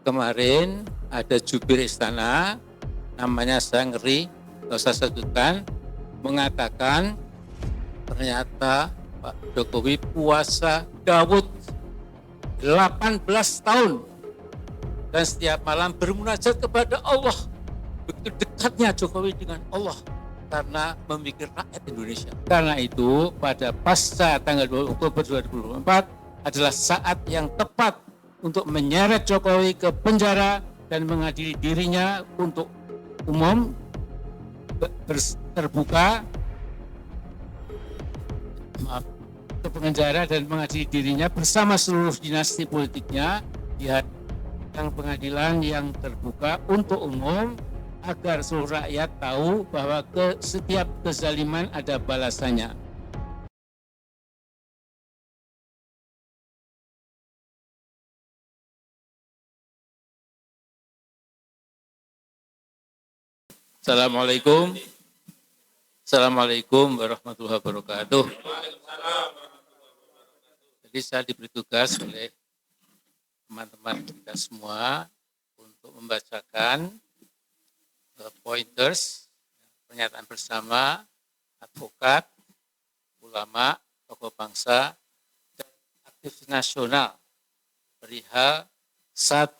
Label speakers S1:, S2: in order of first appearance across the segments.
S1: Kemarin ada jubir istana, namanya saya ngeri, nggak usah sebutkan, mengatakan ternyata Pak Jokowi puasa Daud 18 tahun dan setiap malam bermunajat kepada Allah. Begitu dekatnya Jokowi dengan Allah karena memikir rakyat Indonesia. Karena itu pada pasca tanggal 2 Oktober 2024 adalah saat yang tepat untuk menyeret Jokowi ke penjara dan mengadili dirinya untuk umum terbuka ke penjara dan mengadili dirinya bersama seluruh dinasti politiknya di hadapan pengadilan yang terbuka untuk umum agar seluruh rakyat tahu bahwa setiap kezaliman ada balasannya. Assalamualaikum. Assalamualaikum warahmatullahi wabarakatuh. Jadi saya diberi tugas oleh teman-teman kita semua untuk membacakan pointers, pernyataan bersama advokat, ulama, tokoh bangsa, dan aktivis nasional perihal 1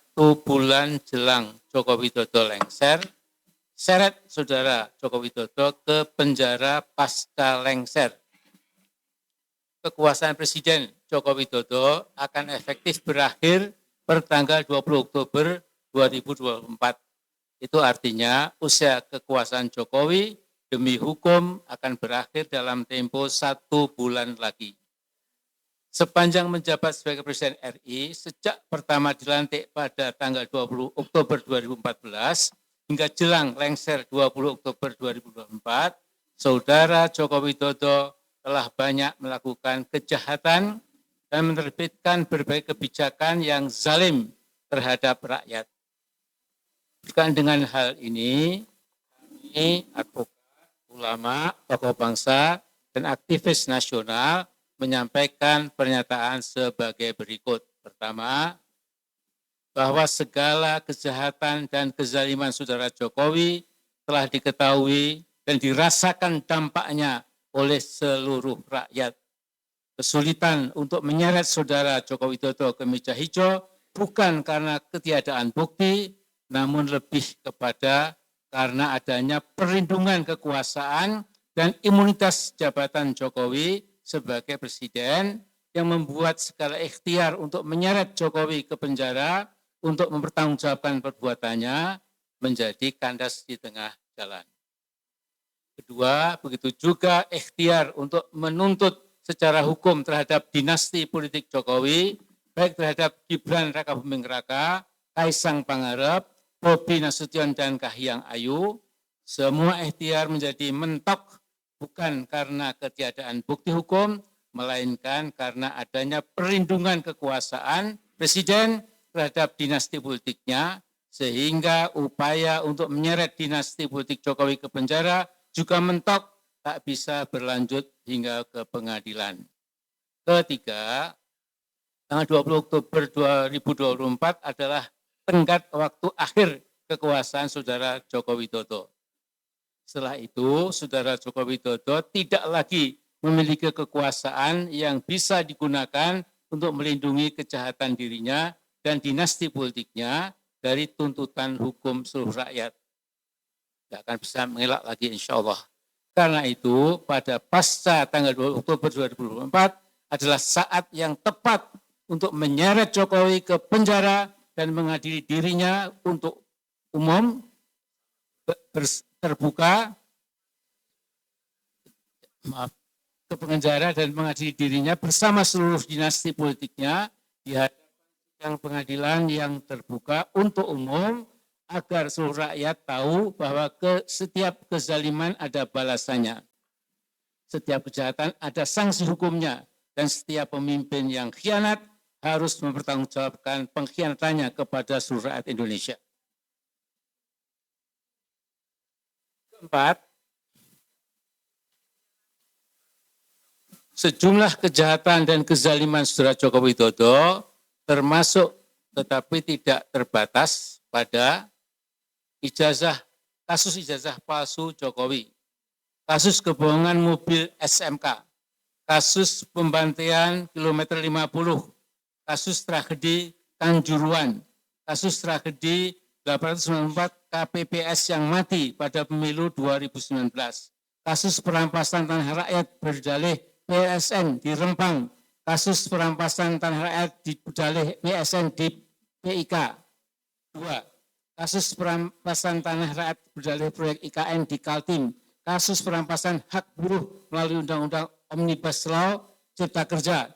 S1: bulan jelang Joko Widodo lengser, seret saudara Joko Widodo ke penjara pasca lengser. Kekuasaan Presiden Joko Widodo akan efektif berakhir per tanggal 20 Oktober 2024. Itu artinya usia kekuasaan Jokowi demi hukum akan berakhir dalam tempo 1 bulan lagi. Sepanjang menjabat sebagai Presiden RI, sejak pertama dilantik pada tanggal 20 Oktober 2014, hingga jelang lengser 20 Oktober 2024, saudara Joko Widodo telah banyak melakukan kejahatan dan menerbitkan berbagai kebijakan yang zalim terhadap rakyat. Berkaitan dengan hal ini, kami advokat, ulama, tokoh bangsa, dan aktivis nasional menyampaikan pernyataan sebagai berikut. Pertama, bahwa segala kejahatan dan kezaliman saudara Jokowi telah diketahui dan dirasakan dampaknya oleh seluruh rakyat. Kesulitan untuk menyeret saudara Joko Widodo ke meja hijau bukan karena ketiadaan bukti, namun lebih kepada karena adanya perlindungan kekuasaan dan imunitas jabatan Jokowi sebagai presiden yang membuat segala ikhtiar untuk menyeret Jokowi ke penjara untuk mempertanggungjawabkan perbuatannya menjadi kandas di tengah jalan. Kedua, begitu juga ikhtiar untuk menuntut secara hukum terhadap dinasti politik Jokowi, baik terhadap Gibran Raka Buming Raka, Kaisang Pangarep, Bobi Nasution, dan Kahiyang Ayu, semua ikhtiar menjadi mentok bukan karena ketiadaan bukti hukum, melainkan karena adanya perlindungan kekuasaan Presiden terhadap dinasti politiknya, sehingga upaya untuk menyeret dinasti politik Jokowi ke penjara juga mentok, tak bisa berlanjut hingga ke pengadilan. Ketiga, tanggal 20 Oktober 2024 adalah tenggat waktu akhir kekuasaan saudara Joko Widodo. Setelah itu, saudara Joko Widodo tidak lagi memiliki kekuasaan yang bisa digunakan untuk melindungi kejahatan dirinya dan dinasti politiknya dari tuntutan hukum seluruh rakyat. Tidak akan bisa mengelak lagi insya Allah. Karena itu pada pasca tanggal 2 Oktober 2024 adalah saat yang tepat untuk menyeret Jokowi ke penjara dan mengadili dirinya untuk umum terbuka ke penjara dan mengadili dirinya bersama seluruh dinasti politiknya di hadapan pengadilan yang terbuka untuk umum agar seluruh rakyat tahu bahwa setiap kezaliman ada balasannya. Setiap kejahatan ada sanksi hukumnya dan setiap pemimpin yang khianat harus mempertanggungjawabkan pengkhianatannya kepada seluruh rakyat Indonesia. Keempat, sejumlah kejahatan dan kezaliman saudara Joko Widodo termasuk tetapi tidak terbatas pada kasus ijazah palsu Jokowi, kasus kebohongan mobil SMK, kasus pembantaian kilometer 50, kasus tragedi Kanjuruan, kasus tragedi 894 KPPS yang mati pada pemilu 2019, kasus perampasan tanah rakyat berdalih PSN di Rempang, kasus perampasan tanah rakyat di berdalih PSN di PIK. 2. Kasus perampasan tanah rakyat berdalih proyek IKN di Kaltim, kasus perampasan hak buruh melalui Undang-Undang Omnibus Law Cipta Kerja,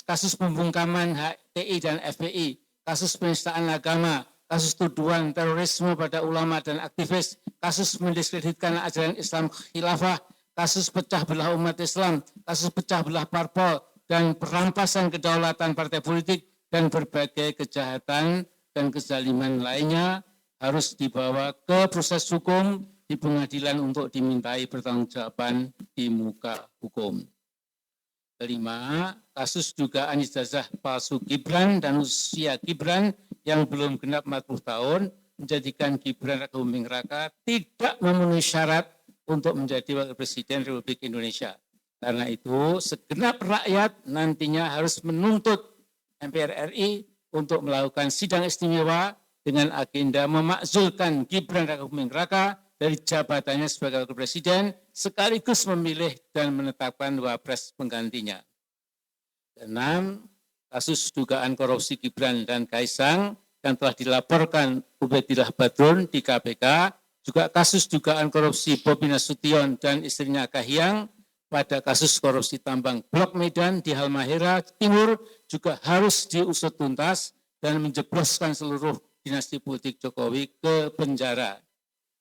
S1: kasus pembungkaman HTI dan FPI, kasus penistaan agama, kasus tuduhan terorisme pada ulama dan aktivis, kasus mendiskreditkan ajaran Islam khilafah, kasus pecah belah umat Islam, kasus pecah belah parpol, dan perampasan kedaulatan partai politik, dan berbagai kejahatan dan kezaliman lainnya harus dibawa ke proses hukum di pengadilan untuk dimintai pertanggungjawaban di muka hukum. Kelima, kasus dugaan ijazah palsu Gibran dan usia Gibran yang belum genap 40 tahun menjadikan Gibran Raka Buming Raka tidak memenuhi syarat untuk menjadi Wakil Presiden Republik Indonesia. Karena itu, segenap rakyat nantinya harus menuntut MPR RI untuk melakukan sidang istimewa dengan agenda memakzulkan Gibran Raka Buming Raka dari jabatannya sebagai Wakil Presiden, sekaligus memilih dan menetapkan wapres penggantinya. 6. Kasus dugaan korupsi Gibran dan Kaisang yang telah dilaporkan Ubedillah Badrun di KPK, juga kasus dugaan korupsi Bobi Nasution dan istrinya Kahiyang pada kasus korupsi tambang Blok Medan di Halmahera Timur juga harus diusut tuntas dan menjebloskan seluruh dinasti politik Jokowi ke penjara.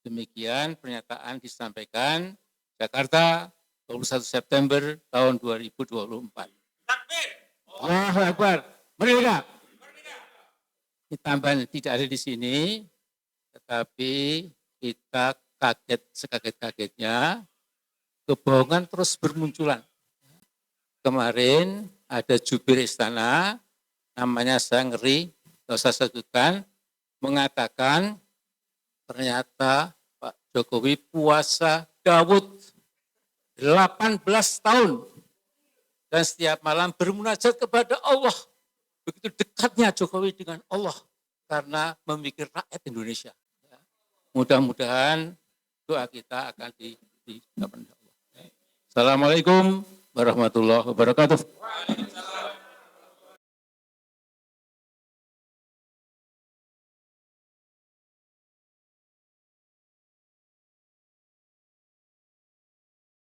S1: Demikian pernyataan disampaikan Jakarta 21 September tahun 2024. Allahu Akbar. Merdeka. Ditambah tidak ada di sini, tetapi kita kaget sekaget-kagetnya, kebohongan terus bermunculan. Kemarin ada jubir istana, namanya saya ngeri, nggak usah sebutkan, mengatakan ternyata Pak Jokowi puasa Daud 18 tahun dan setiap malam bermunajat kepada Allah. Begitu dekatnya Jokowi dengan Allah karena memikir rakyat Indonesia. Mudah-mudahan doa kita akan dijawab. Assalamualaikum warahmatullahi wabarakatuh.